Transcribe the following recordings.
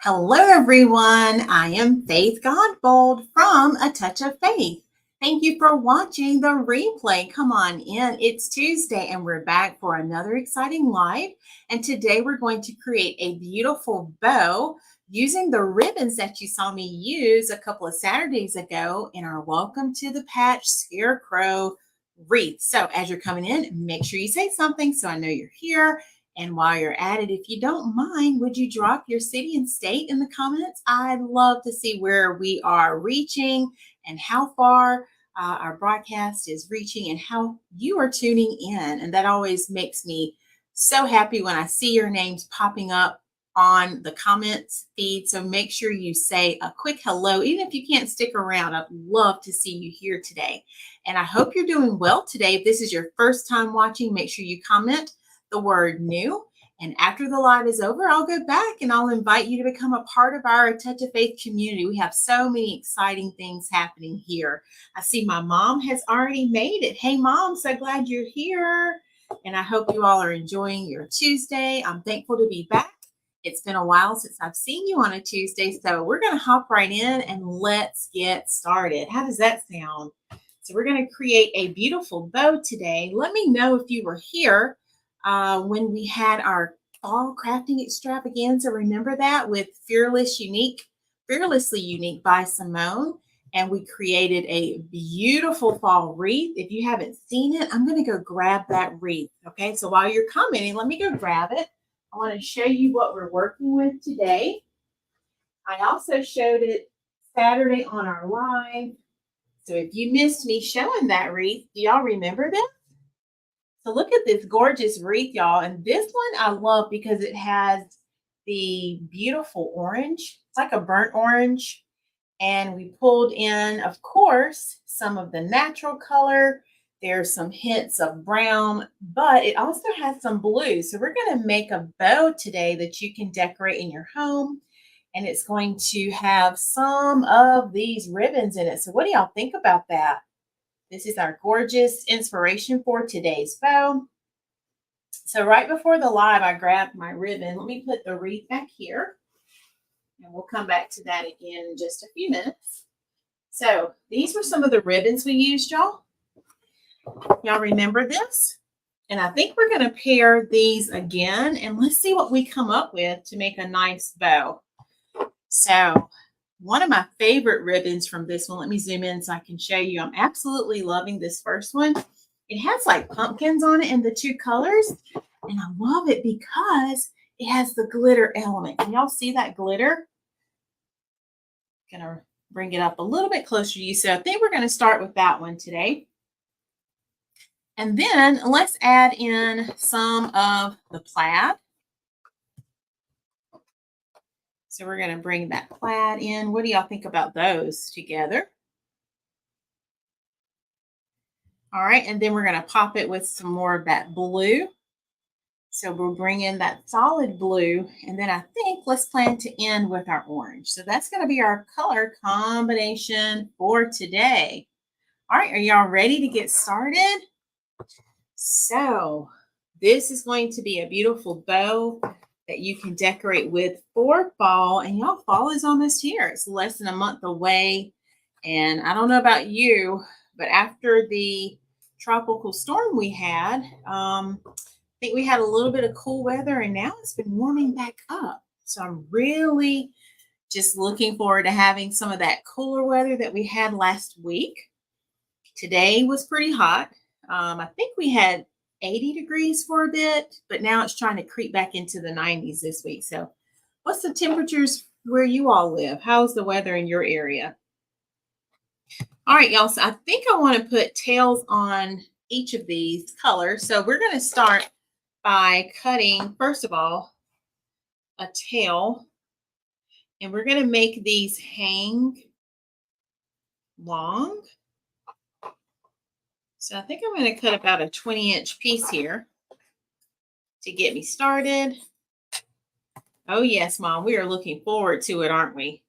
Hello, everyone. I am Faith Godbold from A Touch of Faith. Thank you for watching the replay. Come on in. It's Tuesday, and we're back for another exciting live. And today we're going to create a beautiful bow using the ribbons that you saw me use a couple of Saturdays ago in our Welcome to the Patch Scarecrow wreath. So as you're coming in, make sure you say something so I know you're here. And while you're at it, if you don't mind, would you drop your city and state in the comments? I'd love to see where we are reaching and how far our broadcast is reaching and how you are tuning in. And that always makes me so happy when I see your names popping up on the comments feed. So make sure you say a quick hello, even if you can't stick around. I'd love to see you here today. And I hope you're doing well today. If this is your first time watching, make sure you comment the word new. And after the live is over, I'll go back and I'll invite you to become a part of our Touch of Faith community. We have so many exciting things happening here. I see my mom has already made it. Hey, Mom, so glad you're here. And I hope you all are enjoying your Tuesday. I'm thankful to be back. It's been a while since I've seen you on a Tuesday, so we're going to hop right in and let's get started. How does that sound? So we're going to create a beautiful bow today. Let me know if you were here when we had our fall crafting extravaganza. Remember that with Fearlessly Unique by Simone. And we created a beautiful fall wreath. If you haven't seen it, I'm going to go grab that wreath. Okay, so while you're commenting, let me go grab it. I want to show you what we're working with today. I also showed it Saturday on our live. So if you missed me showing that wreath, do y'all remember this? So look at this gorgeous wreath, y'all. And this one I love because it has the beautiful orange. It's like a burnt orange. And we pulled in, of course, some of the natural color. There's some hints of brown, but it also has some blue. So we're going to make a bow today that you can decorate in your home. And it's going to have some of these ribbons in it. So what do y'all think about that? This is our gorgeous inspiration for today's bow. So right before the live, I grabbed my ribbon. Let me put the wreath back here. And we'll come back to that again in just a few minutes. So these were some of the ribbons we used, y'all. Y'all remember this? And I think we're going to pair these again. And let's see what we come up with to make a nice bow. So one of my favorite ribbons from this one, let me zoom in so I can show you. I'm absolutely loving this first one. It has like pumpkins on it in the two colors. And I love it because it has the glitter element. Can y'all see that glitter? I'm going to bring it up a little bit closer to you. So I think we're going to start with that one today. And then let's add in some of the plaid. So we're going to bring that plaid in. What do y'all think about those together? All right, and then we're going to pop it with some more of that blue. So we'll bring in that solid blue, and then I think let's plan to end with our orange. So that's going to be our color combination for today. All right, are y'all ready to get started? So this is going to be a beautiful bow that you can decorate with for fall. And y'all, fall is almost here. It's less than a month away. And I don't know about you, but after the tropical storm we had, I think we had a little bit of cool weather, and now it's been warming back up. So I'm really just looking forward to having some of that cooler weather that we had last week. Today was pretty hot. I think we had 80 degrees for a bit, but now it's trying to creep back into the 90s this week. So what's the temperatures where you all live? How's the weather in your area? All right, y'all. So I think I want to put tails on each of these colors. So we're going to start by cutting, first of all, a tail. And we're going to make these hang long. So I think I'm going to cut about a 20-inch piece here to get me started. Oh, yes, Mom, we are looking forward to it, aren't we?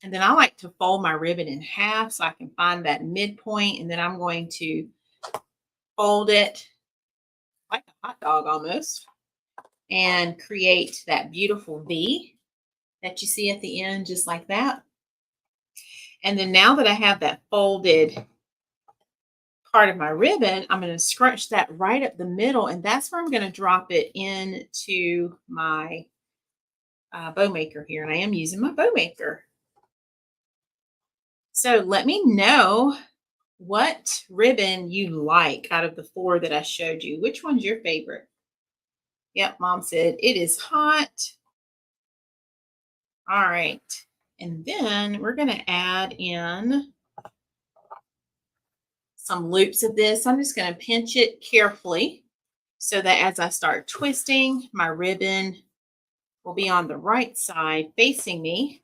And then I like to fold my ribbon in half so I can find that midpoint. And then I'm going to fold it like a hot dog almost and create that beautiful V. that you see at the end, just like that. And then now that I have that folded part of my ribbon, I'm going to scrunch that right up the middle, and that's where I'm going to drop it into my bow maker here. And I am using my bow maker. So let me know what ribbon you like out of the 4 that I showed you. Which one's your favorite? Yep, Mom said it is hot. All right. And then we're going to add in some loops of this. I'm just going to pinch it carefully so that as I start twisting, my ribbon will be on the right side facing me.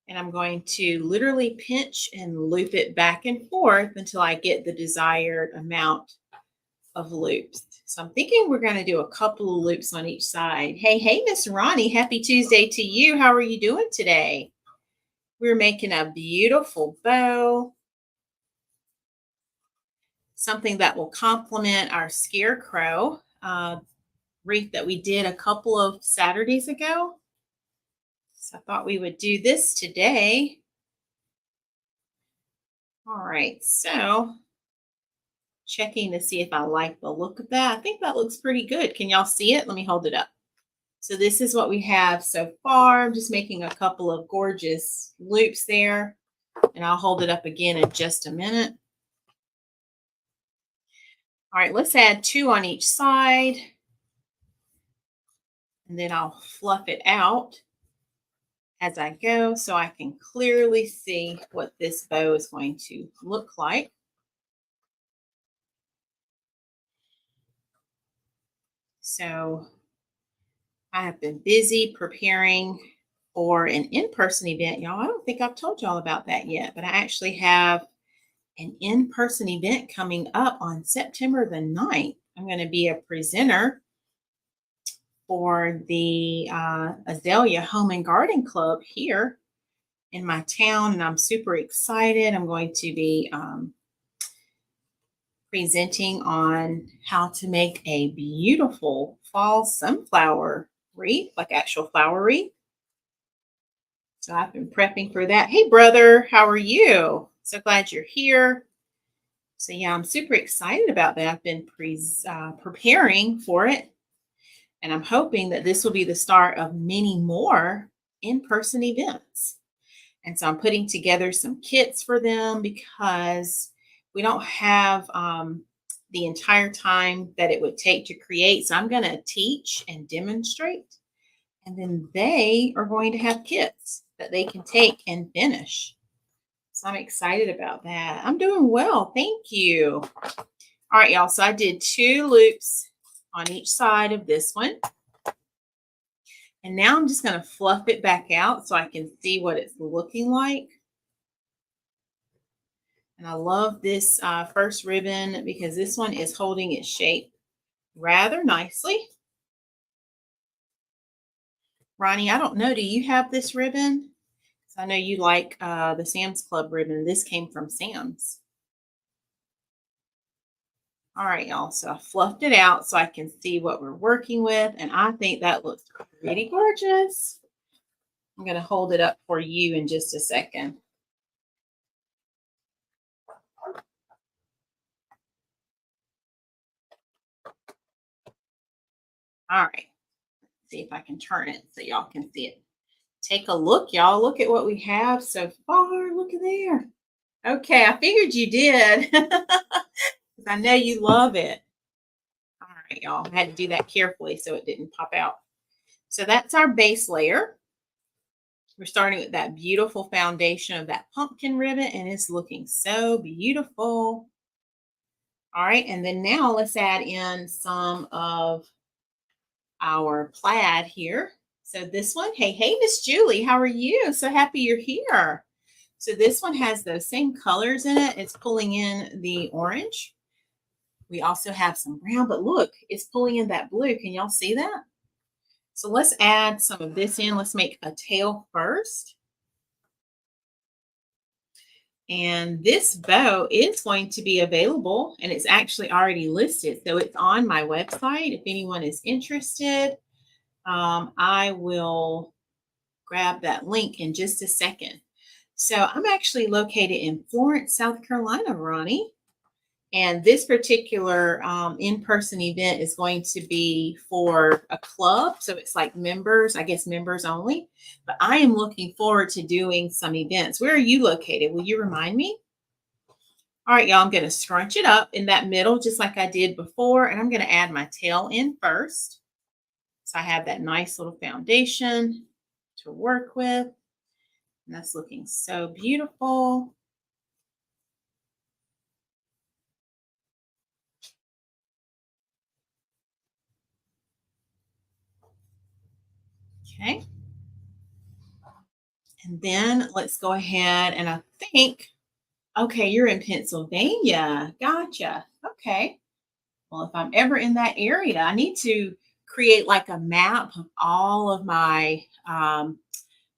And I'm going to literally pinch and loop it back and forth until I get the desired amount of loops. So I'm thinking we're going to do a couple of loops on each side. Hey, Miss Ronnie, happy Tuesday to you. How are you doing today? We're making a beautiful bow, something that will complement our Scarecrow wreath that we did a couple of Saturdays ago. So I thought we would do this today. All right, so checking to see if I like the look of that. I think that looks pretty good. Can y'all see it? Let me hold it up. So this is what we have so far. I'm just making a couple of gorgeous loops there, and I'll hold it up again in just a minute. All right, let's add 2 on each side, and then I'll fluff it out as I go so I can clearly see what this bow is going to look like. So I have been busy preparing for an in-person event, y'all. I don't think I've told y'all about that yet, but I actually have an in-person event coming up on September the 9th. I'm going to be a presenter for the Azalea Home and Garden Club here in my town, and I'm super excited. I'm going to be presenting on how to make a beautiful fall sunflower wreath, like actual flower wreath. So I've been prepping for that. Hey, brother, how are you? So glad you're here. So yeah, I'm super excited about that. I've been preparing for it, and I'm hoping that this will be the start of many more in-person events. And so I'm putting together some kits for them because we don't have the entire time that it would take to create. So I'm going to teach and demonstrate, and then they are going to have kits that they can take and finish. So I'm excited about that. I'm doing well. Thank you. All right, y'all. So I did 2 loops on each side of this one. And now I'm just going to fluff it back out so I can see what it's looking like. And I love this first ribbon because this one is holding its shape rather nicely. Ronnie, I don't know. Do you have this ribbon? I know you like the Sam's Club ribbon. This came from Sam's. All right, y'all. So I fluffed it out so I can see what we're working with. And I think that looks pretty gorgeous. I'm going to hold it up for you in just a second. All right. Let's see if I can turn it so y'all can see it. Take a look, y'all. Look at what we have so far. Look at there. Okay, I figured you did. I know you love it. All right, y'all. I had to do that carefully so it didn't pop out. So that's our base layer. We're starting with that beautiful foundation of that pumpkin ribbon, and it's looking so beautiful. All right, and then now let's add in some of our plaid here. So this one, hey, Miss Julie, how are you? So happy you're here. So this one has those same colors in it. It's pulling in the orange. We also have some brown, but look, it's pulling in that blue. Can y'all see that? So let's add some of this in. Let's make a tail first. And this bow is going to be available, and it's actually already listed. So it's on my website if anyone is interested. I will grab that link in just a second. So I'm actually located in Florence, South Carolina, Ronnie. And this particular in-person event is going to be for a club. So it's like members, I guess members only. But I am looking forward to doing some events. Where are you located? Will you remind me? All right, y'all, I'm going to scrunch it up in that middle just like I did before. And I'm going to add my tail in first. So I have that nice little foundation to work with. And that's looking so beautiful. Okay. And then let's go ahead and I think, okay, you're in Pennsylvania. Gotcha. Okay. Well, if I'm ever in that area, I need to create like a map of all of my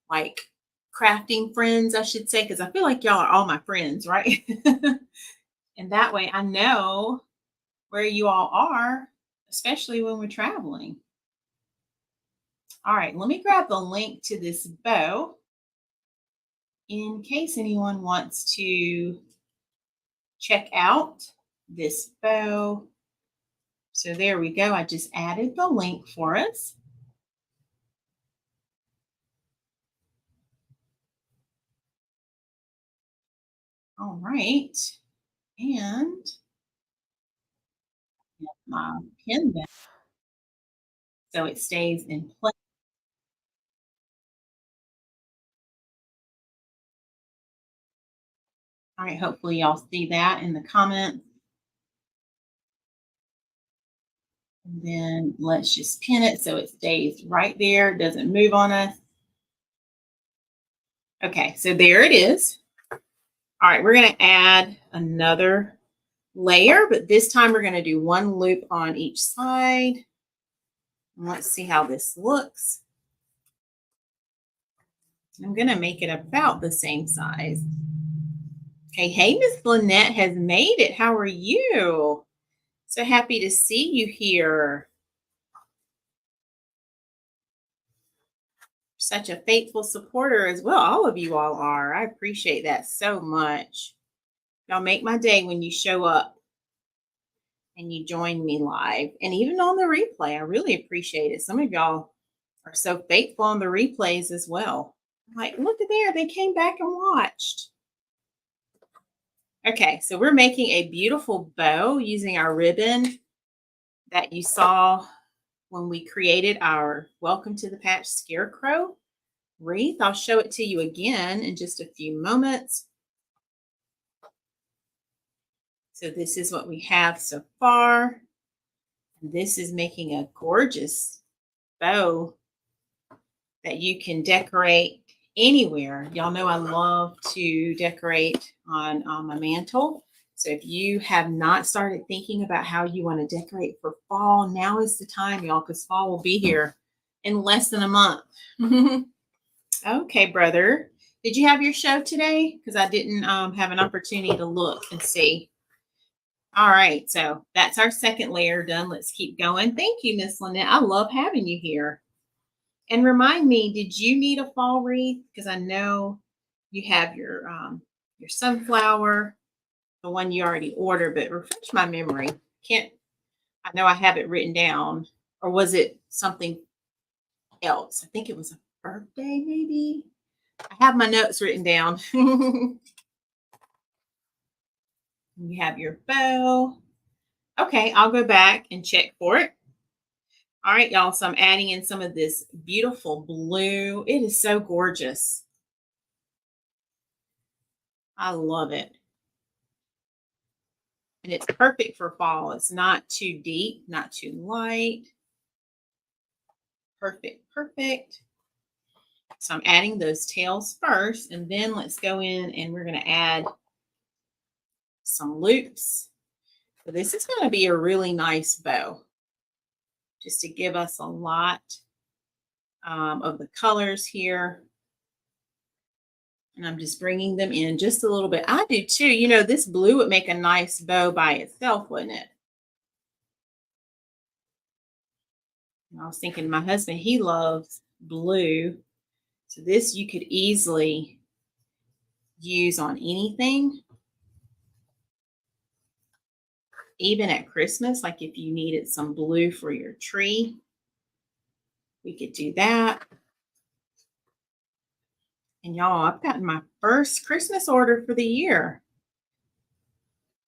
like crafting friends, I should say, because I feel like y'all are all my friends, right? And that way I know where you all are, especially when we're traveling. All right, let me grab the link to this bow in case anyone wants to check out this bow. So there we go. I just added the link for us. All right. And my pin down so it stays in place. All right. Hopefully y'all see that in the comments. And then let's just pin it so it stays right there. It doesn't move on us. Okay. So there it is. All right. We're going to add another layer, but this time we're going to do one loop on each side. And let's see how this looks. I'm going to make it about the same size. Okay, hey, Miss Lynette has made it. How are you? So happy to see you here. Such a faithful supporter as well. All of you all are. I appreciate that so much. Y'all make my day when you show up and you join me live and even on the replay. I really appreciate it. Some of y'all are so faithful on the replays as well. Like, look at there. They came back and watched. Okay, so we're making a beautiful bow using our ribbon that you saw when we created our Welcome to the Patch Scarecrow wreath. I'll show it to you again in just a few moments. So this is what we have so far. This is making a gorgeous bow that you can decorate anywhere. Y'all know I love to decorate on my mantle. So if you have not started thinking about how you want to decorate for fall, now is the time, y'all, because fall will be here in less than a month. Okay, brother. Did you have your show today? Because I didn't have an opportunity to look and see. All right, so that's our second layer done. Let's keep going. Thank you, Miss Lynette. I love having you here. And remind me, did you need a fall wreath? Because I know you have your sunflower, the one you already ordered, but refresh my memory. I know I have it written down, or was it something else? I think it was a birthday, maybe. I have my notes written down. You have your bow. Okay, I'll go back and check for it. All right, y'all. So I'm adding in some of this beautiful blue. It is so gorgeous. I love it. And it's perfect for fall. It's not too deep, not too light. Perfect, perfect. So I'm adding those tails first, and then let's go in and we're going to add some loops. So this is going to be a really nice bow, just to give us a lot of the colors here. And I'm just bringing them in just a little bit. I do too. You know, this blue would make a nice bow by itself, wouldn't it? I was thinking my husband, he loves blue. So this you could easily use on anything, even at Christmas. Like if you needed some blue for your tree, we could do that. And y'all, I've gotten my first Christmas order for the year.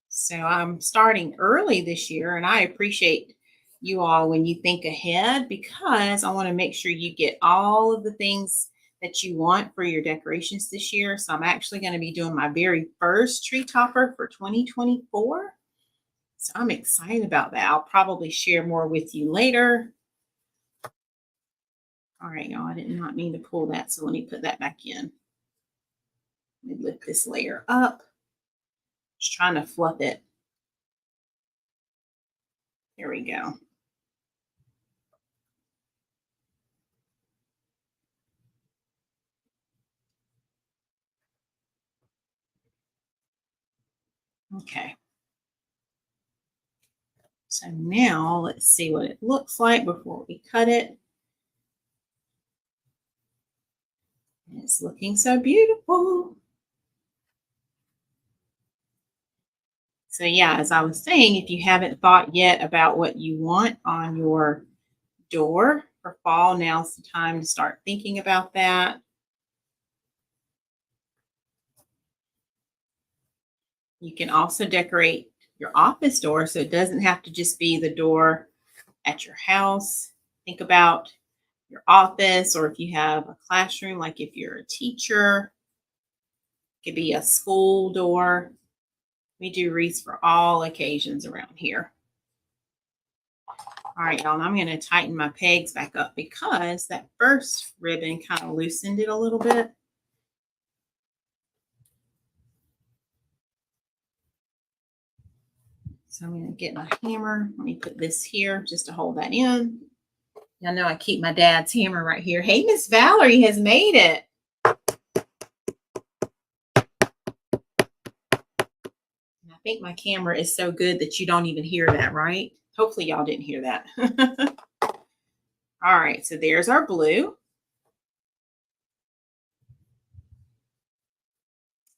So I'm starting early this year, and I appreciate you all when you think ahead because I want to make sure you get all of the things that you want for your decorations this year. So I'm actually going to be doing my very first tree topper for 2024. So I'm excited about that. I'll probably share more with you later. All right, y'all, I did not mean to pull that, so let me put that back in. Let me lift this layer up. Just trying to fluff it. There we go. Okay. So now let's see what it looks like before we cut it. And it's looking so beautiful. So yeah, as I was saying, if you haven't thought yet about what you want on your door for fall, now's the time to start thinking about that. You can also decorate your office door so it doesn't have to just be the door at your house. Think about your office, or if you have a classroom, like if you're a teacher, it could be a school door. We do wreaths for all occasions around here. All right, y'all, and I'm going to tighten my pegs back up because that first ribbon kind of loosened it a little bit. So I'm going to get my hammer. Let me put this here just to hold that in. Y'all know I keep my dad's hammer right here. Hey, Miss Valerie has made it. I think my camera is so good that you don't even hear that, right? Hopefully y'all didn't hear that. All right, so there's our blue.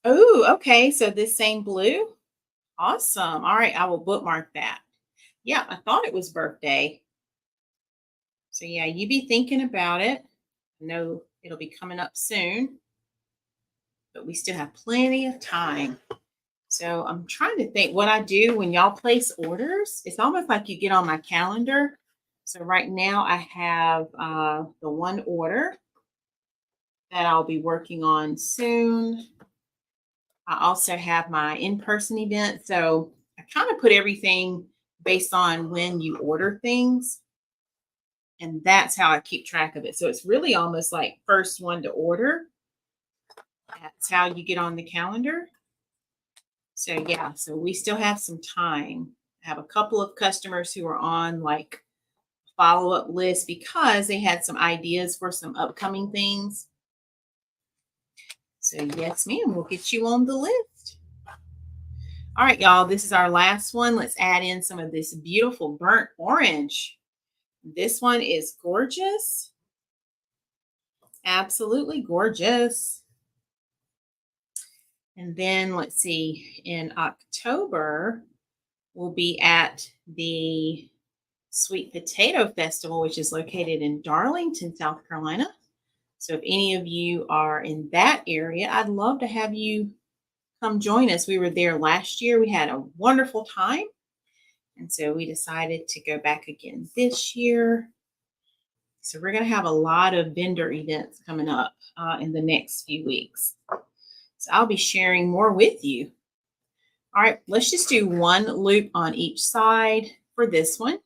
Oh, okay, so this same blue. Awesome. All right, I will bookmark that. Yeah, I thought it was birthday. So yeah, you be thinking about it. I know it'll be coming up soon, but we still have plenty of time. So I'm trying to think what I do when y'all place orders. It's almost like you get on my calendar. So right now I have the one order that I'll be working on soon. I also have my in-person event. So I kind of put everything based on when you order things. And that's how I keep track of it. So it's really almost like first one to order. That's how you get on the calendar. So yeah, so we still have some time. I have a couple of customers who are on like follow-up list because they had some ideas for some upcoming things. So yes, ma'am, we'll get you on the list. All right, y'all, this is our last one. Let's add in some of this beautiful burnt orange. This one is gorgeous. Absolutely gorgeous. And then let's see, in October, we'll be at the Sweet Potato Festival, which is located in Darlington, South Carolina. So if any of you are in that area, I'd love to have you come join us. We were there last year. We had a wonderful time. And so we decided to go back again this year. So we're going to have a lot of vendor events coming up in the next few weeks. So I'll be sharing more with you. All right, let's just do one loop on each side for this one.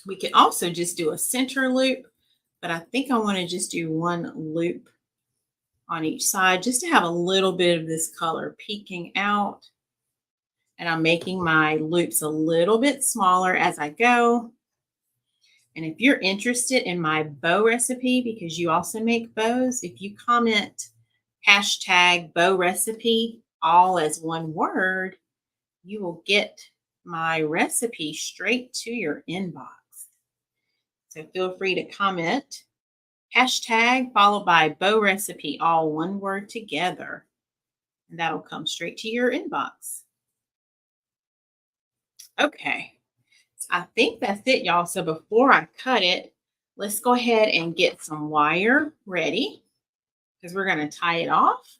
We can also just do a center loop, but I think I want to just do one loop on each side just to have a little bit of this color peeking out. And I'm making my loops a little bit smaller as I go. And if you're interested in my bow recipe, because you also make bows, if you comment hashtag bow recipe, all as one word, you will get my recipe straight to your inbox. So feel free to comment. Hashtag followed by bow recipe, all one word together. And that'll come straight to your inbox. Okay. So I think that's it, y'all. So before I cut it, let's go ahead and get some wire ready because we're going to tie it off.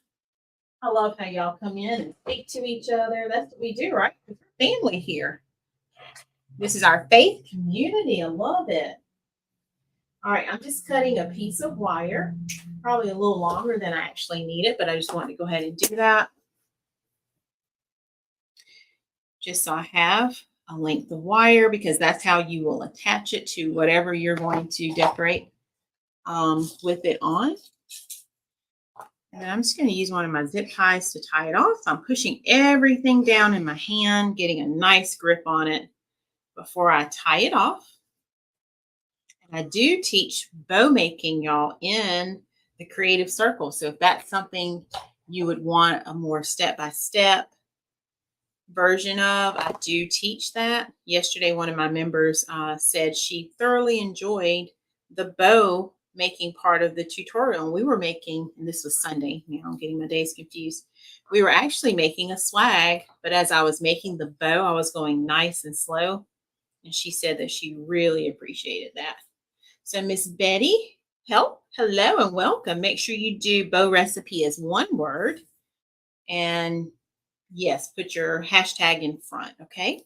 I love how y'all come in and speak to each other. That's what we do, right? We're family here. This is our faith community. I love it. All right, I'm just cutting a piece of wire, probably a little longer than I actually need it, but I just wanted to go ahead and do that. Just so I have a length of wire because that's how you will attach it to whatever you're going to decorate with it on. And I'm just going to use one of my zip ties to tie it off. So I'm pushing everything down in my hand, getting a nice grip on it before I tie it off. And I do teach bow making, y'all, in the creative circle. So if that's something you would want a more step-by-step version of, I do teach that. Yesterday, one of my members said she thoroughly enjoyed the bow making part of the tutorial. And we were making, and this was Sunday, now I'm getting my days confused. We were actually making a swag, but as I was making the bow, I was going nice and slow. And she said that she really appreciated that. So Miss Betty, hello and welcome. Make sure you do bow recipe as one word. And yes, put your hashtag in front, okay?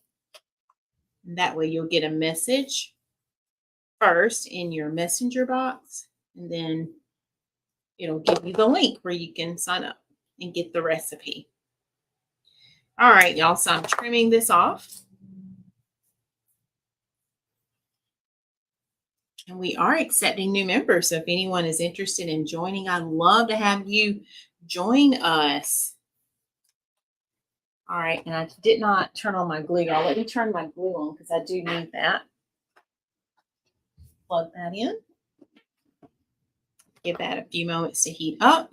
And that way you'll get a message first in your messenger box, and then it'll give you the link where you can sign up and get the recipe. All right, y'all, so I'm trimming this off. And we are accepting new members, so if anyone is interested in joining, I'd love to have you join us. All right, and I did not turn on my glue, y'all. Let me turn my glue on because I do need that. Plug that in. Give that a few moments to heat up.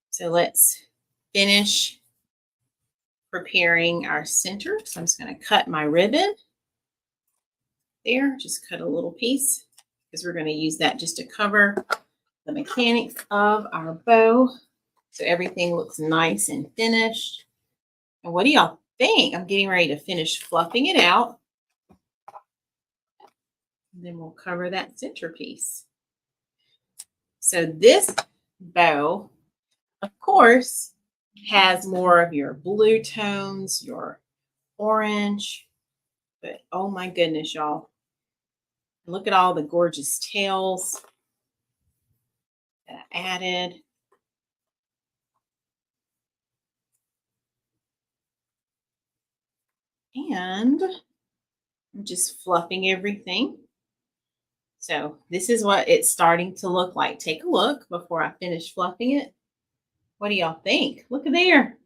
So let's finish preparing our center. So I'm just going to cut my ribbon there. Just cut a little piece because we're going to use that just to cover the mechanics of our bow. So everything looks nice and finished. And what do y'all think? I'm getting ready to finish fluffing it out. And then we'll cover that centerpiece. So this bow, of course, has more of your blue tones, your orange, but oh my goodness, y'all. Look at all the gorgeous tails that I added. And I'm just fluffing everything. So this is what it's starting to look like. Take a look before I finish fluffing it. What do y'all think? Look at there.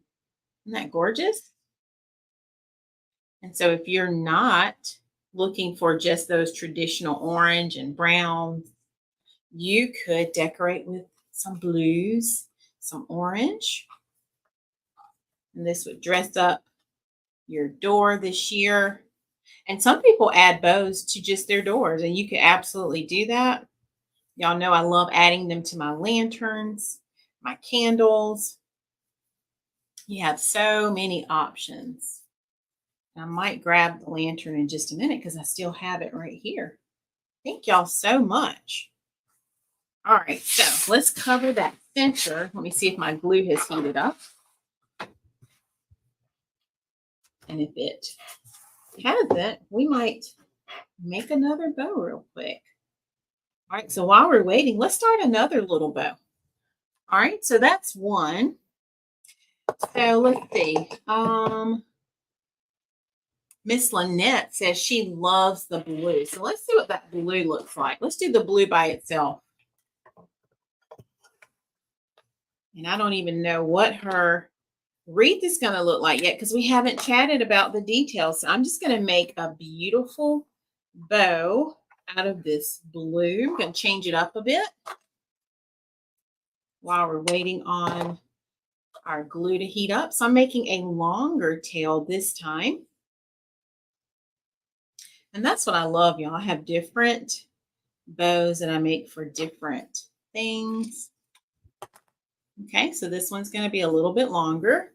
Isn't that gorgeous? And so if you're not looking for just those traditional orange and brown, you could decorate with some blues, some orange. And this would dress up your door this year. And some people add bows to just their doors, and you could absolutely do that. Y'all know I love adding them to my lanterns, my candles. You have so many options. I might grab the lantern in just a minute because I still have it right here. Thank y'all so much. All right, so let's cover that center. Let me see if my glue has heated up. And if it hasn't, we might make another bow real quick. All right, so while we're waiting, let's start another little bow. All right, so that's one. So let's see. Miss Lynette says she loves the blue. So let's see what that blue looks like. Let's do the blue by itself. And I don't even know what her wreath is going to look like yet because we haven't chatted about the details. So I'm just going to make a beautiful bow out of this blue. I'm going to change it up a bit while we're waiting on our glue to heat up. So I'm making a longer tail this time. And that's what I love, y'all. I have different bows that I make for different things. Okay, so this one's going to be a little bit longer.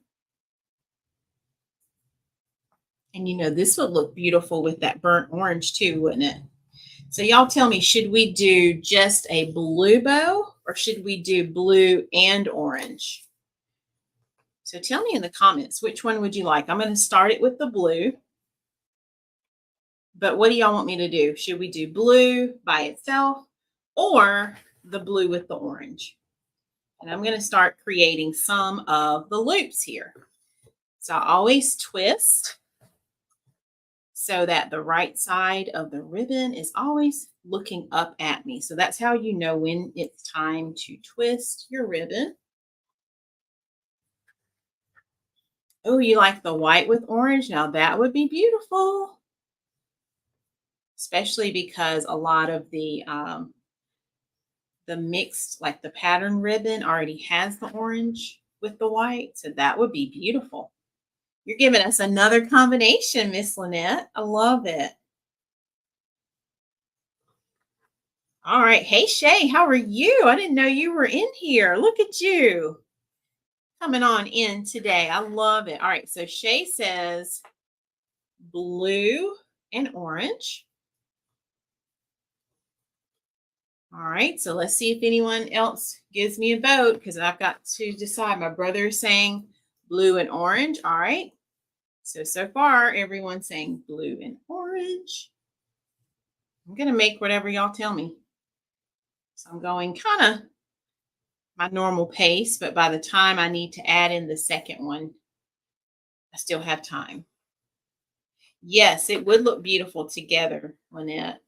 And you know, this would look beautiful with that burnt orange too, wouldn't it? So y'all tell me, should we do just a blue bow or should we do blue and orange? So tell me in the comments, which one would you like? I'm going to start it with the blue. But what do y'all want me to do? Should we do blue by itself or the blue with the orange? And I'm going to start creating some of the loops here. So I always twist so that the right side of the ribbon is always looking up at me. So that's how you know when it's time to twist your ribbon. Oh, you like the white with orange? Now that would be beautiful. Especially because a lot of the mixed, like the pattern ribbon already has the orange with the white. So that would be beautiful. You're giving us another combination, Miss Lynette. I love it. All right. Hey, Shay, how are you? I didn't know you were in here. Look at you coming on in today. I love it. All right. So Shay says blue and orange. All right. So let's see if anyone else gives me a vote because I've got to decide. My brother is saying blue and orange. All right. So far, everyone's saying blue and orange. I'm going to make whatever y'all tell me. So I'm going kind of my normal pace, but by the time I need to add in the second one, I still have time. Yes, it would look beautiful together, Lynette.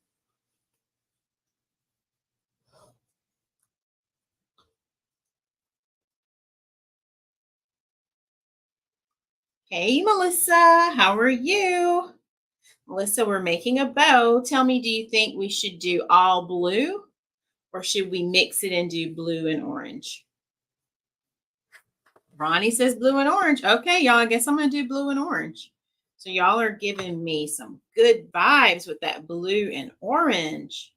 Hey, Melissa, how are you? Melissa, we're making a bow. Tell me, do you think we should do all blue or should we mix it and do blue and orange? Ronnie says blue and orange. Okay, y'all, I guess I'm going to do blue and orange. So y'all are giving me some good vibes with that blue and orange.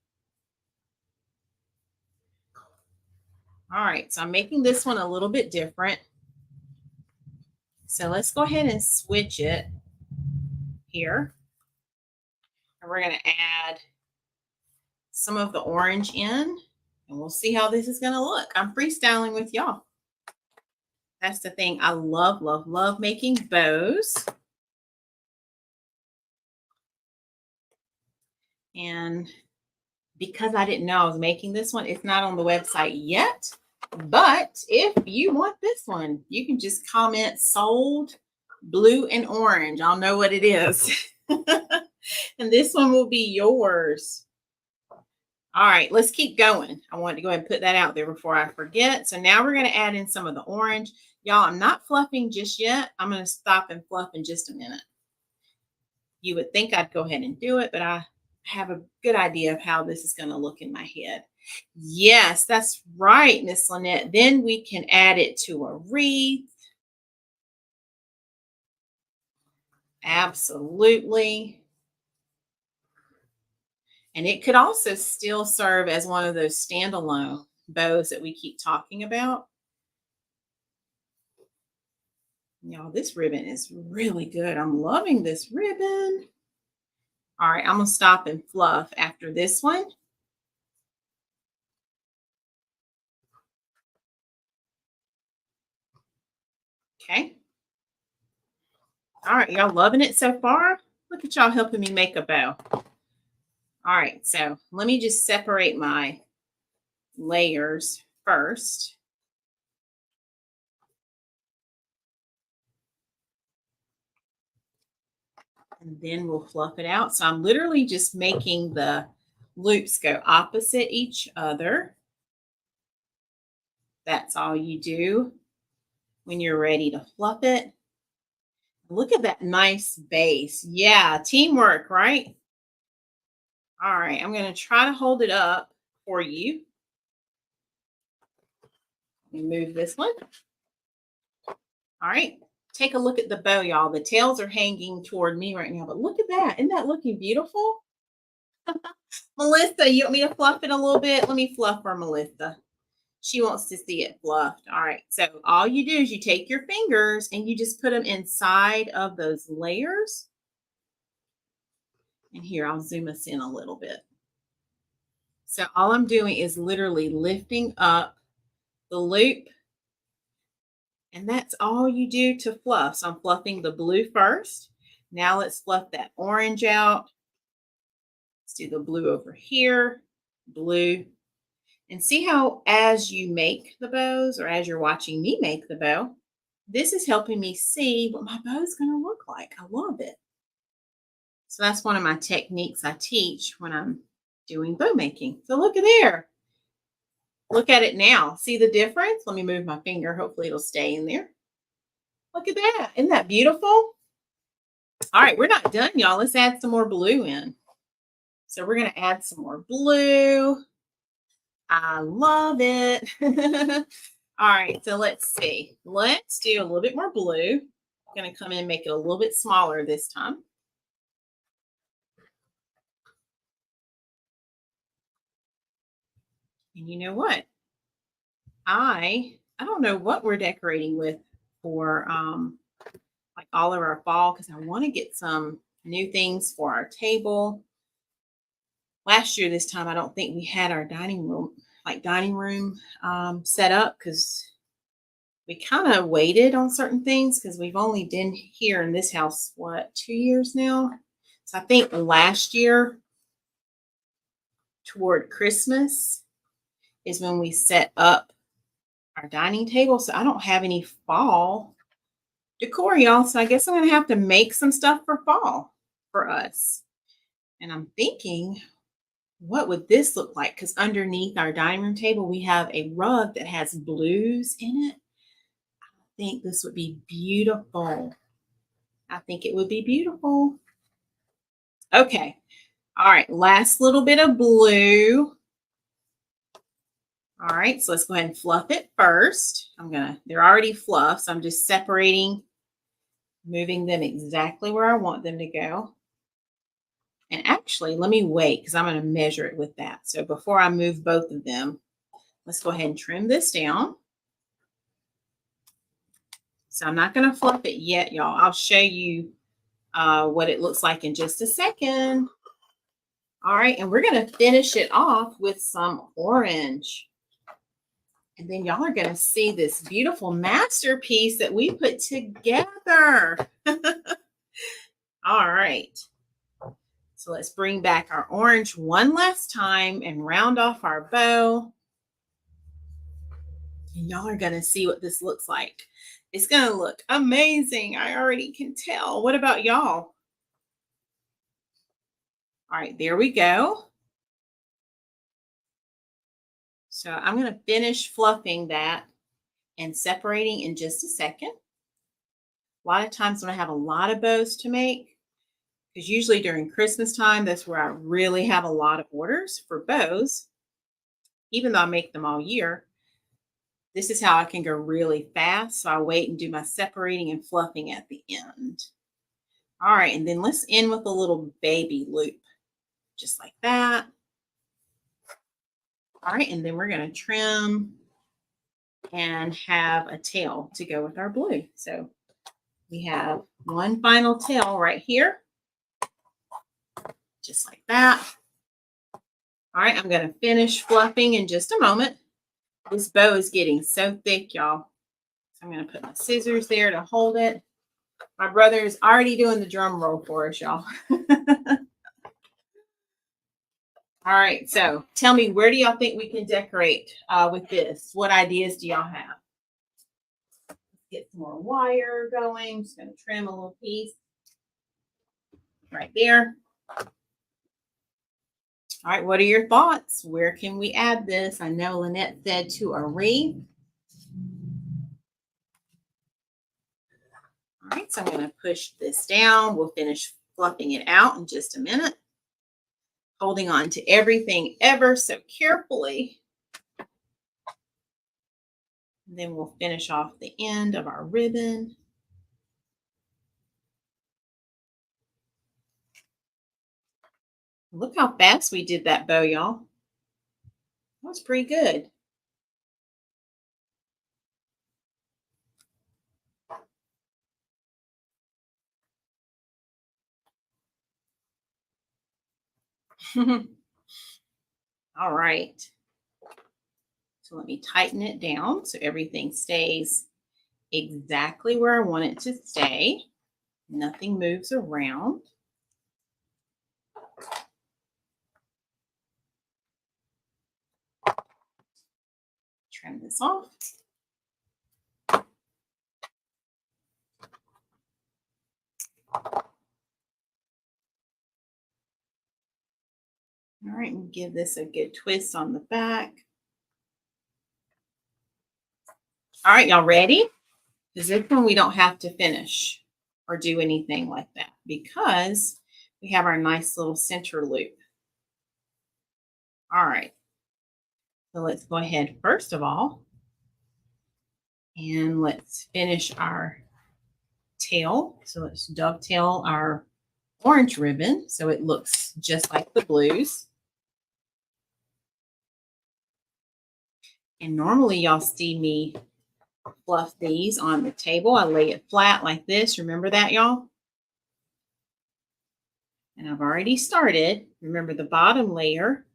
All right, so I'm making this one a little bit different. So let's go ahead and switch it here. And we're going to add some of the orange in, and we'll see how this is going to look. I'm freestyling with y'all. That's the thing. I love, love, love making bows. And because I didn't know I was making this one, it's not on the website yet. But if you want this one, you can just comment sold blue and orange. I'll know what it is. And this one will be yours. All right, let's keep going. I wanted to go ahead and put that out there before I forget. So now we're going to add in some of the orange. Y'all, I'm not fluffing just yet. I'm going to stop and fluff in just a minute. You would think I'd go ahead and do it, but I have a good idea of how this is going to look in my head. Yes, that's right, Miss Lynette. Then we can add it to a wreath. Absolutely. And it could also still serve as one of those standalone bows that we keep talking about. Y'all, this ribbon is really good. I'm loving this ribbon. All right, I'm going to stop and fluff after this one. Okay. All right, y'all loving it so far? Look at y'all helping me make a bow. All right, so let me just separate my layers first. And then we'll fluff it out. So I'm literally just making the loops go opposite each other. That's all you do when you're ready to fluff it. Look at that nice base. Yeah, teamwork, right? All right, I'm going to try to hold it up for you. Let me move this one. All right, take a look at the bow, y'all. The tails are hanging toward me right now, but look at that. Isn't that looking beautiful? Melissa, you want me to fluff it a little bit? Let me fluff for Melissa. She wants to see it fluffed. All right. So all you do is you take your fingers and you just put them inside of those layers. And here, I'll zoom us in a little bit. So all I'm doing is literally lifting up the loop. And that's all you do to fluff. So I'm fluffing the blue first. Now let's fluff that orange out. Let's do the blue over here, blue. And see how as you make the bows, or as you're watching me make the bow, this is helping me see what my bow is going to look like. I love it. So that's one of my techniques I teach when I'm doing bow making. So look at there. Look at it now. See the difference? Let me move my finger. Hopefully it'll stay in there. Look at that. Isn't that beautiful? All right, we're not done, y'all. Let's add some more blue in. So we're going to add some more blue. I love it. All right, so let's see. Let's do a little bit more blue. I'm going to come in and make it a little bit smaller this time. And you know what? I don't know what we're decorating with for like all of our fall, because I want to get some new things for our table. Last year, this time, I don't think we had our dining room set up because we kind of waited on certain things because we've only been here in this house, what, 2 years now? So I think last year toward Christmas is when we set up our dining table. So I don't have any fall decor, y'all. So I guess I'm going to have to make some stuff for fall for us. And I'm thinking, what would this look like? Because underneath our dining room table, we have a rug that has blues in it. I think this would be beautiful. I think it would be beautiful. Okay. All right. Last little bit of blue. All right. So let's go ahead and fluff it first. They're already fluffed. So I'm just separating, moving them exactly where I want them to go. And actually, let me wait because I'm going to measure it with that. So before I move both of them, let's go ahead and trim this down. So I'm not going to fluff it yet, y'all. I'll show you what it looks like in just a second. All right, and we're going to finish it off with some orange. And then y'all are going to see this beautiful masterpiece that we put together. All right. So let's bring back our orange one last time and round off our bow. And y'all are going to see what this looks like. It's going to look amazing. I already can tell. What about y'all? All right, there we go. So I'm going to finish fluffing that and separating in just a second. A lot of times when I have a lot of bows to make, because usually during Christmas time, that's where I really have a lot of orders for bows, even though I make them all year. This is how I can go really fast. So I wait and do my separating and fluffing at the end. All right, and then let's end with a little baby loop, just like that. All right, and then we're going to trim and have a tail to go with our blue. So we have one final tail right here, just like that. All right, I'm going to finish fluffing in just a moment. This bow is getting so thick, y'all. So I'm going to put my scissors there to hold it. My brother is already doing the drum roll for us, y'all. All right, so tell me, where do y'all think we can decorate with this? What ideas do y'all have? Let's get some more wire going. I'm just going to trim a little piece right there. All right, what are your thoughts? Where can we add this? I know Lynette said to a wreath. All right, so I'm going to push this down. We'll finish fluffing it out in just a minute. Holding on to everything ever so carefully. And then we'll finish off the end of our ribbon. Look how fast we did that bow, y'all. That was pretty good. All right. So let me tighten it down so everything stays exactly where I want it to stay. Nothing moves around. Trim this off. All right, and give this a good twist on the back. All right, y'all ready? Because this one we don't have to finish or do anything like that because we have our nice little center loop. All right, so let's go ahead first of all, and let's finish our tail. So let's dovetail our orange ribbon so it looks just like the blues. And normally y'all see me fluff these on the table. I lay it flat like this. Remember that, y'all? And I've already started. Remember, the bottom layer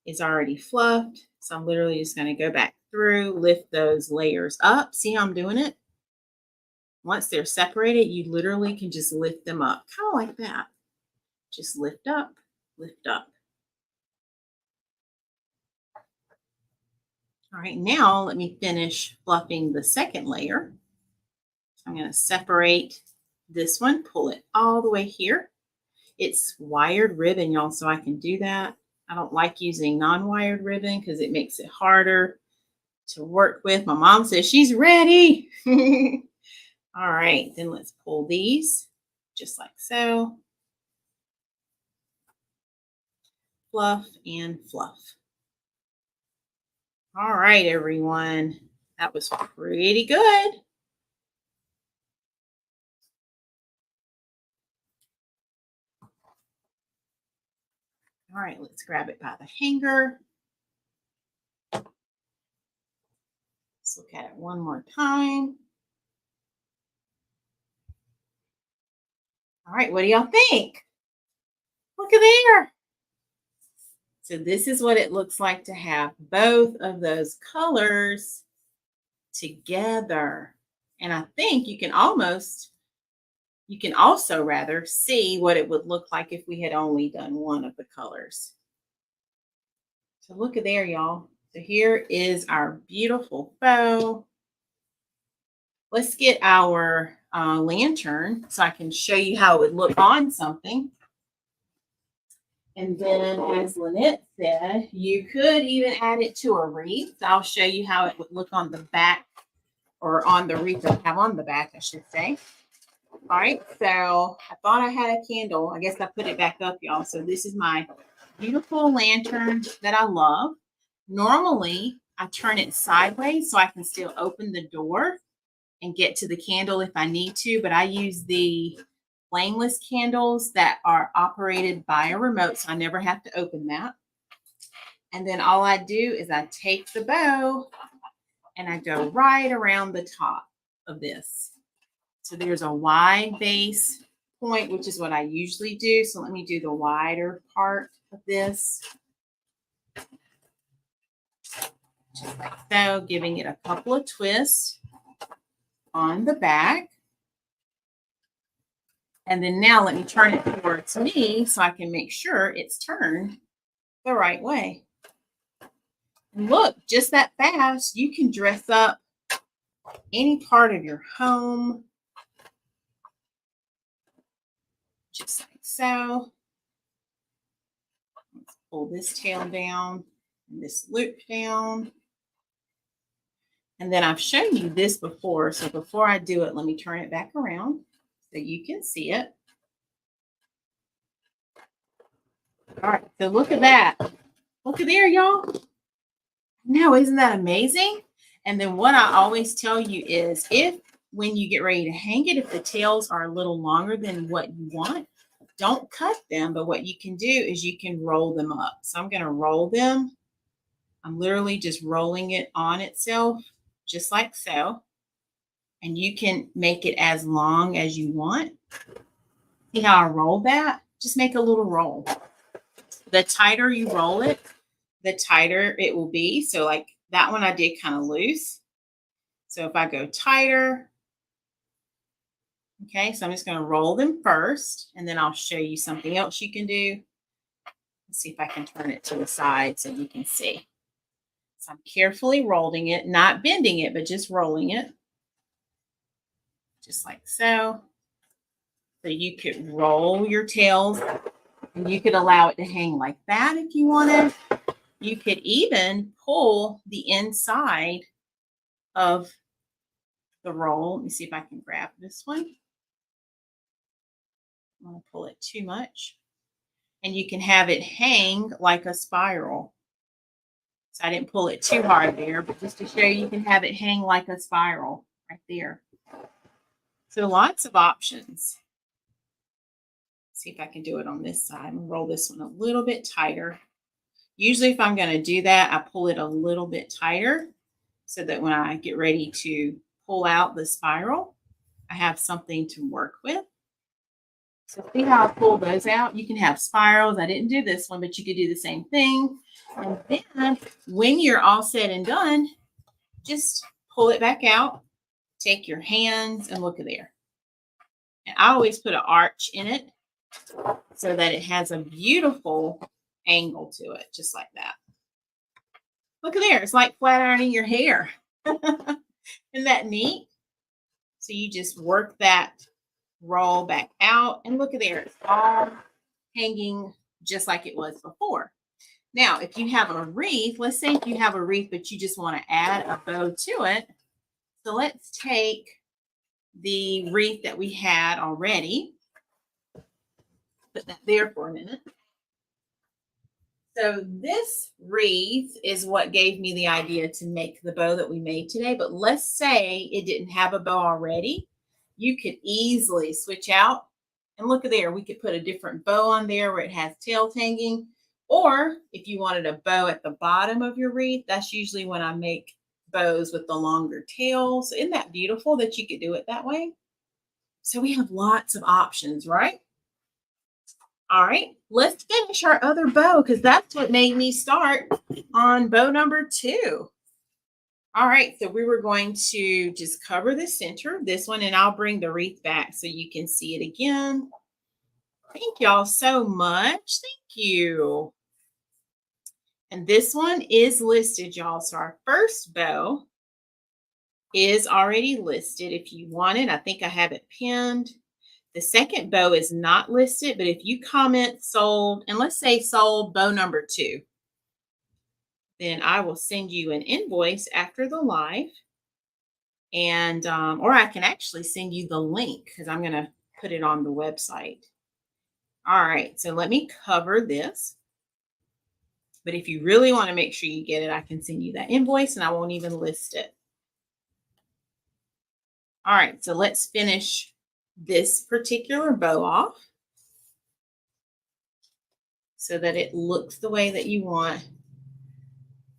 is already fluffed. So I'm literally just going to go back through, lift those layers up. See how I'm doing it? Once they're separated, you literally can just lift them up, kind of like that. Just lift up, lift up. All right, now let me finish fluffing the second layer. So I'm going to separate this one, pull it all the way here. It's wired ribbon, y'all, so I can do that. I don't like using non-wired ribbon because it makes it harder to work with. My mom says she's ready. All right, then let's pull these just like so. Fluff and fluff. All right, everyone. That was pretty good. All right, let's grab it by the hanger. Let's look at it one more time. All right, what do y'all think? Look at there. So this is what it looks like to have both of those colors together. And I think you can also rather see what it would look like if we had only done one of the colors. So look at there, y'all. So here is our beautiful bow. Let's get our lantern so I can show you how it would look on something. And then, as Lynette said, you could even add it to a wreath. I'll show you how it would look on the back, or on the wreath that I have on the back, I should say. All right, so I thought I had a candle. I guess I put it back up, y'all. So this is my beautiful lantern that I love. Normally, I turn it sideways so I can still open the door and get to the candle if I need to, but I use the flameless candles that are operated by a remote, so I never have to open that. And then all I do is I take the bow and I go right around the top of this. So there's a wide base point, which is what I usually do. So let me do the wider part of this. Just like so, giving it a couple of twists on the back. And then now let me turn it towards me so I can make sure it's turned the right way. And look, just that fast, you can dress up any part of your home. Just like so. Let's pull this tail down and this loop down. And then I've shown you this before. So before I do it, let me turn it back around so you can see it. All right, so look at that. Look at there, y'all. Now, isn't that amazing? And then what I always tell you is when you get ready to hang it, if the tails are a little longer than what you want, Don't cut them, but what you can do is you can roll them up. So I'm going to roll them. I'm literally just rolling it on itself, just like so. And you can make it as long as you want. See how I roll that? Just make a little roll. The tighter you roll it, the tighter it will be. So like that one I did kind of loose. So if I go tighter, okay, so I'm just going to roll them first, and then I'll show you something else you can do. Let's see if I can turn it to the side so you can see. So I'm carefully rolling it, not bending it, but just rolling it. Just like so. So you could roll your tails, and you could allow it to hang like that if you wanted. You could even pull the inside of the roll. Let me see if I can grab this one. I don't want to pull it too much. And you can have it hang like a spiral. So I didn't pull it too hard there, but just to show you, you can have it hang like a spiral right there. So lots of options. See if I can do it on this side. I'm going to roll this one a little bit tighter. Usually if I'm going to do that, I pull it a little bit tighter so that when I get ready to pull out the spiral, I have something to work with. So see how I pull those out? You can have spirals. I didn't do this one, but you could do the same thing. And then when you're all said and done, just pull it back out. Take your hands and look at there. And I always put an arch in it so that it has a beautiful angle to it, just like that. Look at there. It's like flat ironing your hair. Isn't that neat? So you just work that roll back out, and look at there. It's all hanging just like it was before. Now, if you have a wreath, let's say if you have a wreath, but you just want to add a bow to it. So let's take the wreath that we had already. Put that there for a minute. So this wreath is what gave me the idea to make the bow that we made today. But let's say it didn't have a bow already. You could easily switch out. And look at there. We could put a different bow on there where it has tails hanging. Or if you wanted a bow at the bottom of your wreath, that's usually when I make bows with the longer tails. Isn't that beautiful that you could do it that way? So we have lots of options, right? All right, let's finish our other bow because that's what made me start on bow number 2. All right, so we were going to just cover the center of this one, and I'll bring the wreath back so you can see it again. Thank y'all so much. Thank you. And this one is listed, y'all. So our first bow is already listed. If you want it, I think I have it pinned. The second bow is not listed, but if you comment sold, and let's say sold bow number 2, then I will send you an invoice after the live. And, or I can actually send you the link because I'm going to put it on the website. All right, so let me cover this. But if you really want to make sure you get it, I can send you that invoice and I won't even list it. All right, so let's finish this particular bow off so that it looks the way that you want.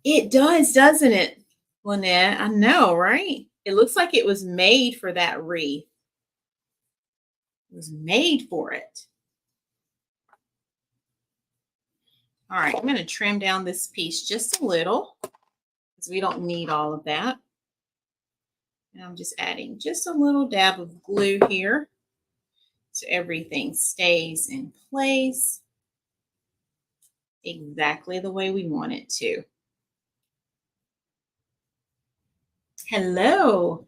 It does, doesn't it, Lynette? I know, right? It looks like it was made for that wreath. It was made for it. All right, I'm going to trim down this piece just a little because we don't need all of that. And I'm just adding just a little dab of glue here so everything stays in place exactly the way we want it to. Hello.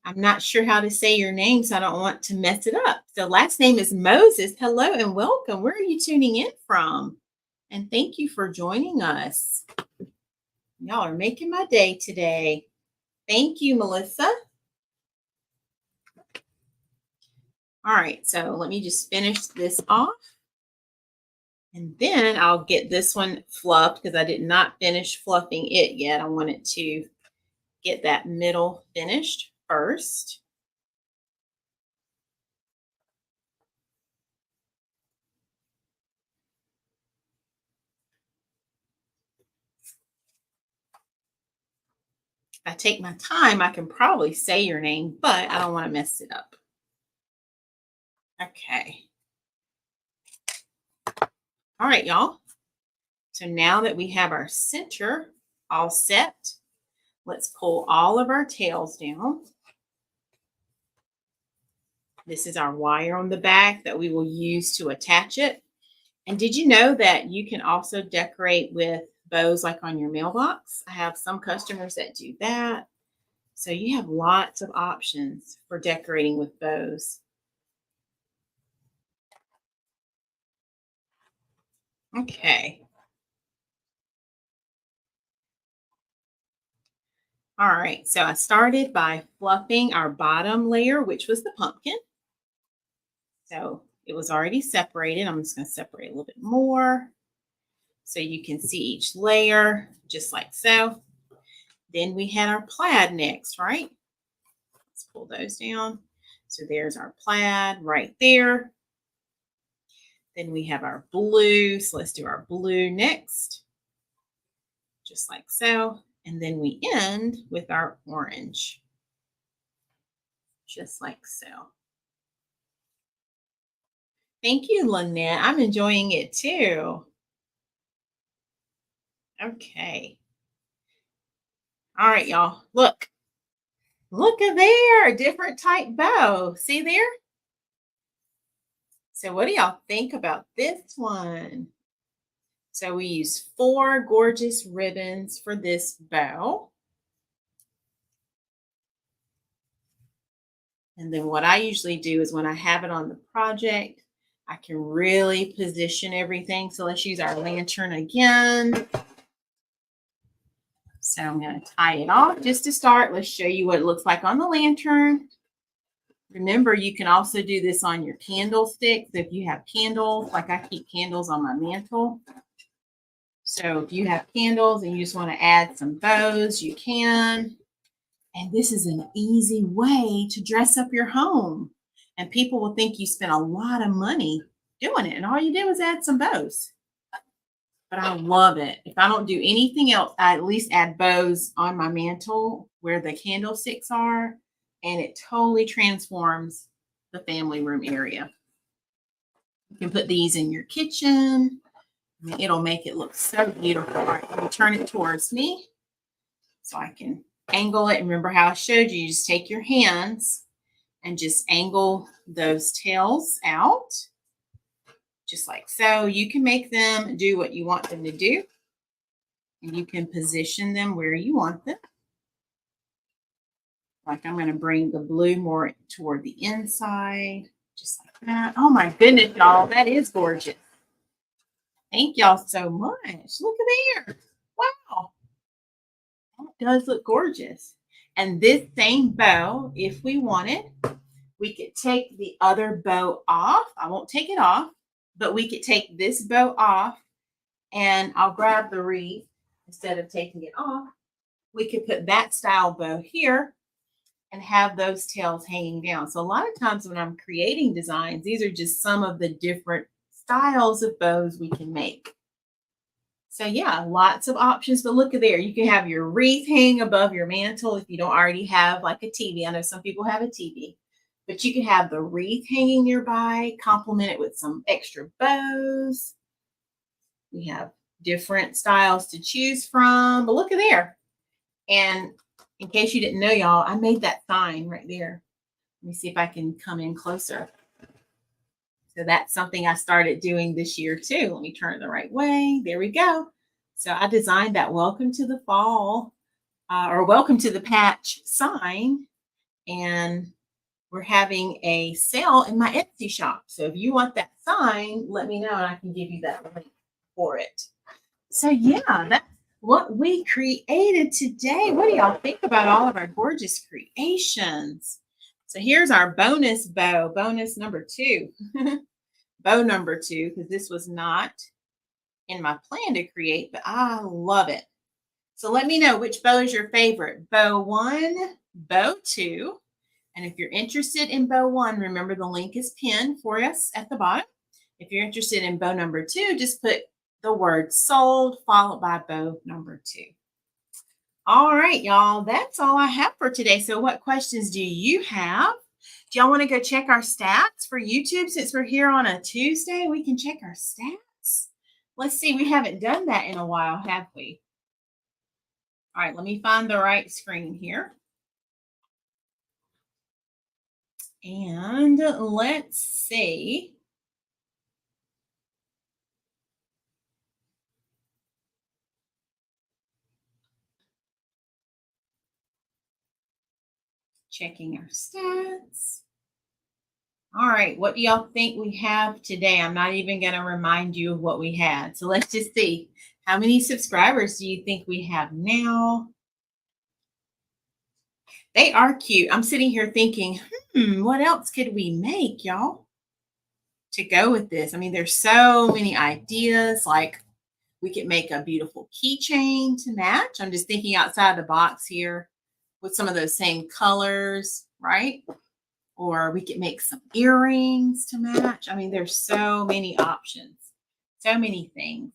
I'm not sure how to say your name, so I don't want to mess it up. So last name is Moses. Hello and welcome. Where are you tuning in from? And thank you for joining us. Y'all are making my day today. Thank you, Melissa. All right, so let me just finish this off. And then I'll get this one fluffed because I did not finish fluffing it yet. I wanted to get that middle finished first. If I take my time, I can probably say your name, but I don't want to mess it up. Okay. All right, y'all. So now that we have our center all set, let's pull all of our tails down. This is our wire on the back that we will use to attach it. And did you know that you can also decorate with bows like on your mailbox? I have some customers that do that. So you have lots of options for decorating with bows. Okay. All right. So I started by fluffing our bottom layer, which was the pumpkin. So it was already separated. I'm just going to separate a little bit more so you can see each layer just like so. Then we had our plaid next, right? Let's pull those down. So there's our plaid right there. Then we have our blue. So let's do our blue next, just like so. And then we end with our orange, just like so. Thank you, Lynette. I'm enjoying it too. Okay. All right, y'all. Look. Look at there. A different type bow. See there? So what do y'all think about this one? So we use 4 gorgeous ribbons for this bow. And then what I usually do is when I have it on the project, I can really position everything. So let's use our lantern again. So I'm going to tie it off just to start. Let's show you what it looks like on the lantern. Remember, you can also do this on your candlesticks. If you have candles, like I keep candles on my mantle. So if you have candles and you just want to add some bows, you can. And this is an easy way to dress up your home. And people will think you spent a lot of money doing it. And all you do is add some bows. But I love it. If I don't do anything else, I at least add bows on my mantle where the candlesticks are. And it totally transforms the family room area. You can put these in your kitchen. I mean, it'll make it look so beautiful. All right, let me turn it towards me so I can angle it. And remember how I showed you, just take your hands and just angle those tails out, just like so. You can make them do what you want them to do, and you can position them where you want them. Like I'm going to bring the blue more toward the inside, just like that. Oh my goodness, y'all, that is gorgeous. Thank y'all so much. Look at there. Wow. That does look gorgeous. And this same bow, if we wanted, we could take the other bow off. I won't take it off, but we could take this bow off and I'll grab the wreath instead of taking it off. We could put that style bow here and have those tails hanging down. So a lot of times when I'm creating designs, these are just some of the different styles of bows we can make. So yeah, lots of options, but look at there. You can have your wreath hang above your mantle if you don't already have like a TV. I know some people have a TV, but you can have the wreath hanging nearby, complement it with some extra bows. We have different styles to choose from, but look at there. And in case you didn't know, y'all, I made that sign right there. Let me see if I can come in closer. So that's something I started doing this year too. Let me turn it the right way. There we go. So I designed that welcome to the fall or welcome to the patch sign. And we're having a sale in my Etsy shop. So if you want that sign, let me know and I can give you that link for it. So yeah, that's what we created today. What do y'all think about all of our gorgeous creations? So here's our bonus bow, bonus number 2. Bow number 2, because this was not in my plan to create, but I love it. So let me know which bow is your favorite. Bow 1, bow 2. And if you're interested in bow 1, remember the link is pinned for us at the bottom. If you're interested in bow number 2, just put the word sold followed by bow number 2. All right, y'all. That's all I have for today. So, what questions do you have? Do y'all want to go check our stats for YouTube since we're here on a Tuesday? We can check our stats. Let's see. We haven't done that in a while, have we? All right, let me find the right screen here. And let's see. Checking our stats. All right, what do y'all think we have today? I'm not even going to remind you of what we had. So let's just see. How many subscribers do you think we have now? They are cute. I'm sitting here thinking, what else could we make, y'all, to go with this? I mean, there's so many ideas. Like we could make a beautiful keychain to match. I'm just thinking outside the box here with some of those same colors, right? Or we could make some earrings to match. I mean, there's so many options, so many things.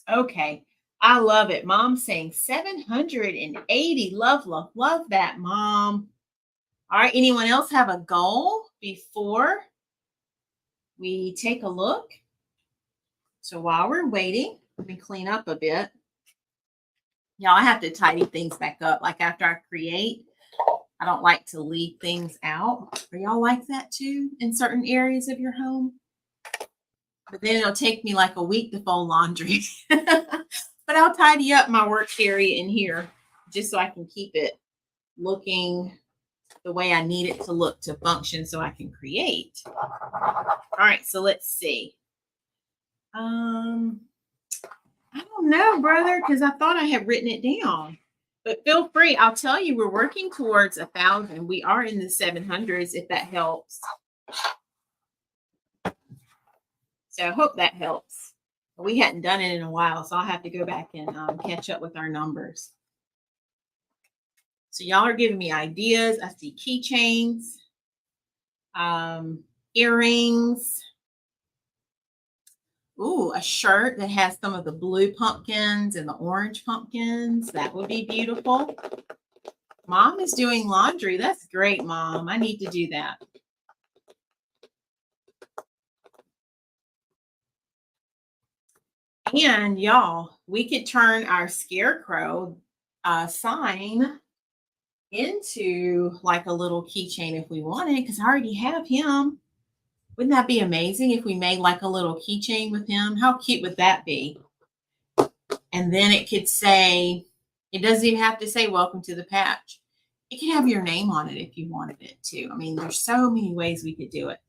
Okay. I love it. Mom's saying 780. Love, love, love that, Mom. All right. Anyone else have a goal before we take a look? So while we're waiting, let me clean up a bit. Y'all, I have to tidy things back up. Like after I create, I don't like to leave things out. Are y'all like that too in certain areas of your home? But then it'll take me like a week to fold laundry. But I'll tidy up my work area in here just so I can keep it looking the way I need it to look to function so I can create. All right, so let's see. I don't know, brother, because I thought I had written it down. But feel free. I'll tell you, we're working towards 1,000. We are in the 700s, if that helps. So I hope that helps. We hadn't done it in a while, so I'll have to go back and catch up with our numbers. So y'all are giving me ideas. I see keychains, earrings. Ooh, a shirt that has some of the blue pumpkins and the orange pumpkins. That would be beautiful. Mom is doing laundry. That's great, Mom. I need to do that. And y'all, we could turn our Scarecrow sign into like a little keychain if we wanted, because I already have him. Wouldn't that be amazing if we made like a little keychain with him? How cute would that be? And then it could say, it doesn't even have to say welcome to the patch. It could have your name on it if you wanted it to. I mean, there's so many ways we could do it.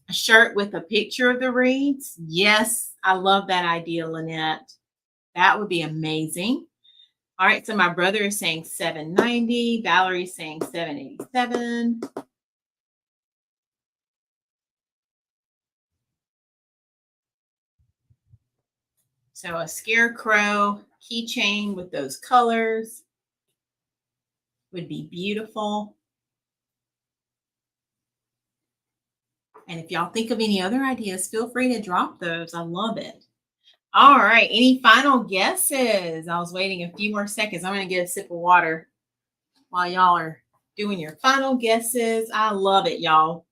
A shirt with a picture of the wreaths. Yes, I love that idea, Lynette. That would be amazing. All right, so my brother is saying 790. Valerie's saying 787. So a Scarecrow keychain with those colors would be beautiful. And if y'all think of any other ideas, feel free to drop those. I love it. All right. Any final guesses? I was waiting a few more seconds. I'm going to get a sip of water while y'all are doing your final guesses. I love it, y'all.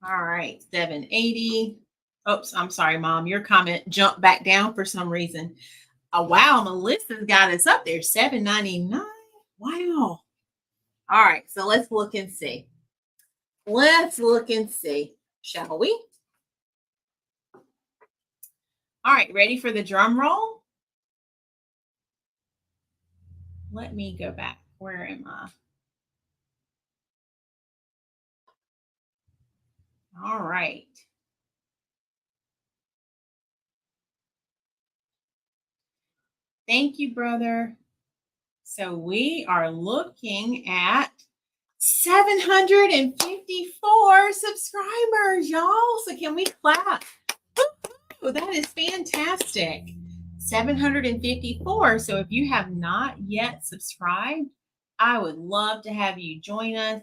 All right. 780. Oops. I'm sorry, Mom. Your comment jumped back down for some reason. Oh, wow. Melissa's got us up there. 799. Wow. All right. So let's look and see. Let's look and see, shall we? All right, ready for the drum roll? Let me go back. Where am I? All right. Thank you, brother. So we are looking at 754 subscribers, y'all. So can we clap? Ooh, that is fantastic. 754. So if you have not yet subscribed, I would love to have you join us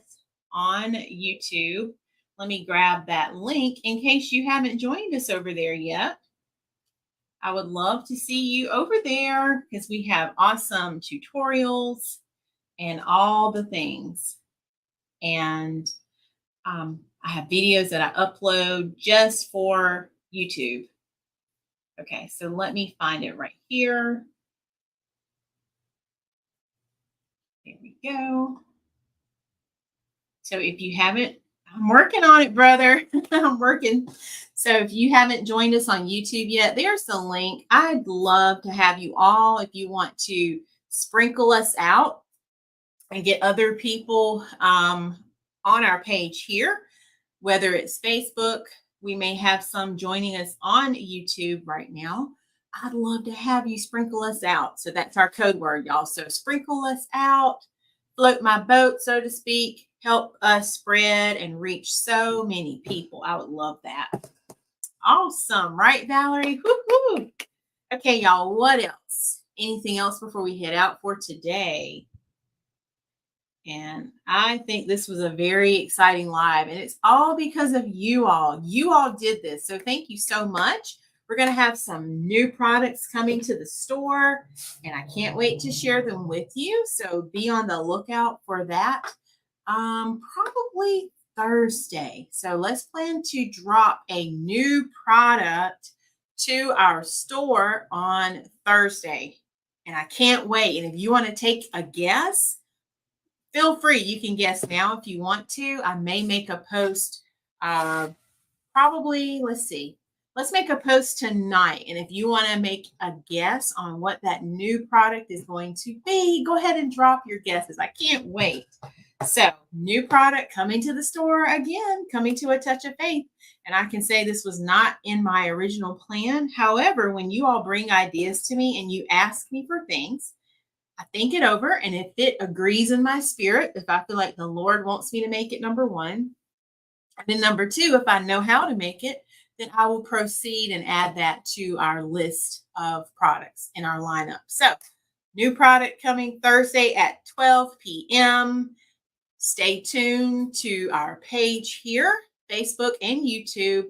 on YouTube. Let me grab that link in case you haven't joined us over there yet. I would love to see you over there because we have awesome tutorials and all the things. And I have videos that I upload just for YouTube. Okay, so let me find it right here. There we go. So if you haven't, I'm working on it, brother. I'm working. So if you haven't joined us on YouTube yet, there's the link. I'd love to have you all if you want to sprinkle us out and get other people on our page here, whether it's Facebook. We may have some joining us on YouTube right now. I'd love to have you sprinkle us out. So that's our code word, y'all. So sprinkle us out, float my boat, so to speak, help us spread and reach so many people. I would love that. Awesome, right, Valerie? Woo-hoo. Okay, y'all, what else? Anything else before we head out for today? And I think this was a very exciting live, and it's all because of you all. You all did this. So thank you so much. We're going to have some new products coming to the store, and I can't wait to share them with you. So be on the lookout for that. Probably Thursday. So let's plan to drop a new product to our store on Thursday. And I can't wait. And if you want to take a guess, feel free. You can guess now if you want to. I may make a post probably, let's see. Let's make a post tonight. And if you want to make a guess on what that new product is going to be, go ahead and drop your guesses. I can't wait. So, new product coming to the store again, coming to A Touch of Faith. And I can say this was not in my original plan. However, when you all bring ideas to me and you ask me for things, I think it over. And if it agrees in my spirit, if I feel like the Lord wants me to make it, number one. And then number two, if I know how to make it, then I will proceed and add that to our list of products in our lineup. So, new product coming Thursday at 12 p.m. Stay tuned to our page here, Facebook and YouTube.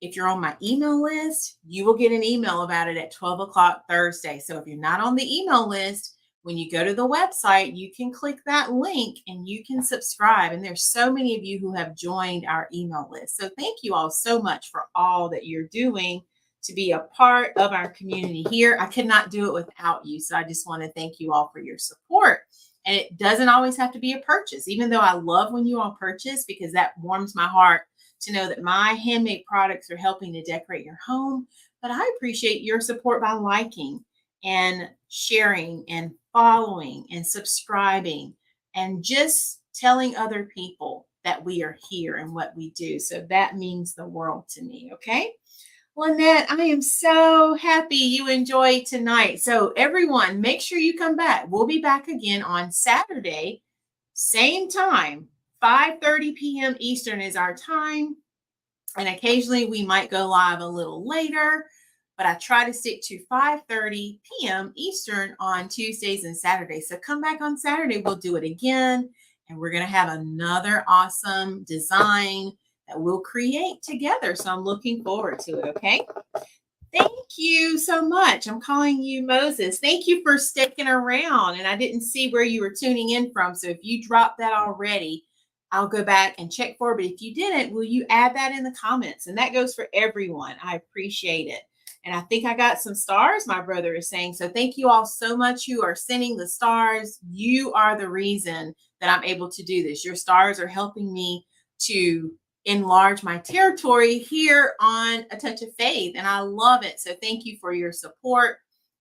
If you're on my email list, you will get an email about it at 12 o'clock Thursday. So if you're not on the email list, when you go to the website, you can click that link and you can subscribe. And there's so many of you who have joined our email list. So thank you all so much for all that you're doing to be a part of our community here. I could not do it without you. So I just want to thank you all for your support. And it doesn't always have to be a purchase, even though I love when you all purchase, because that warms my heart to know that my handmade products are helping to decorate your home. But I appreciate your support by liking and sharing and following and subscribing and just telling other people that we are here and what we do. So that means the world to me. Okay. Lynette, I am so happy you enjoyed tonight. So everyone, make sure you come back. We'll be back again on Saturday, same time, 5:30 p.m. Eastern is our time. And occasionally we might go live a little later, but I try to stick to 5:30 p.m. Eastern on Tuesdays and Saturdays. So come back on Saturday. We'll do it again. And we're going to have another awesome design that we'll create together. So I'm looking forward to it. Okay. Thank you so much. I'm calling you Moses. Thank you for sticking around. And I didn't see where you were tuning in from. So if you dropped that already, I'll go back and check for it. But if you didn't, will you add that in the comments? And that goes for everyone. I appreciate it. And I think I got some stars, my brother is saying. So thank you all so much who are sending the stars. You are the reason that I'm able to do this. Your stars are helping me to enlarge my territory here on A Touch of Faith. And I love it. So thank you for your support.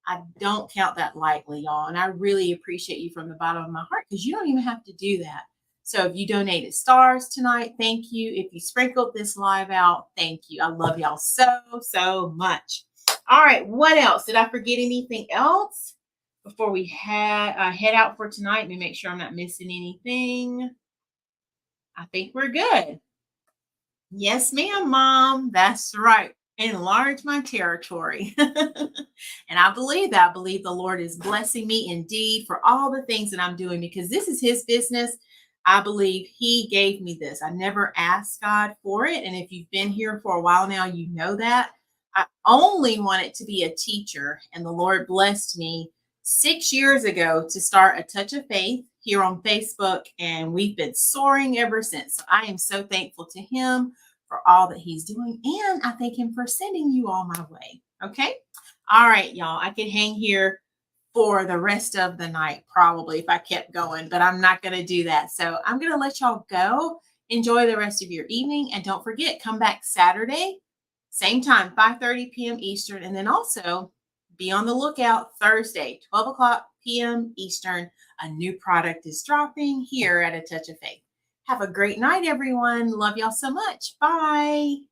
I don't count that lightly, y'all. And I really appreciate you from the bottom of my heart, because you don't even have to do that. So if you donated stars tonight, thank you. If you sprinkled this live out, thank you. I love y'all so, so much. All right. What else? Did I forget anything else before we head out for tonight? Let me make sure I'm not missing anything. I think we're good. Yes, ma'am, Mom. That's right. Enlarge my territory. And I believe that. I believe the Lord is blessing me indeed for all the things that I'm doing, because this is His business. I believe he gave me this. I never asked God for it. And if you've been here for a while now, you know that. I only wanted to be a teacher, and the Lord blessed me 6 years ago to start A Touch of Faith here on Facebook, and we've been soaring ever since. So I am so thankful to him for all that he's doing, and I thank him for sending you all my way. Okay. All right, y'all. I could hang here for the rest of the night, probably, if I kept going, but I'm not going to do that. So I'm going to let y'all go. Enjoy the rest of your evening. And don't forget, come back Saturday, same time, 5:30 p.m. Eastern. And then also be on the lookout Thursday, 12 o'clock p.m. Eastern. A new product is dropping here at A Touch of Faith. Have a great night, everyone. Love y'all so much. Bye.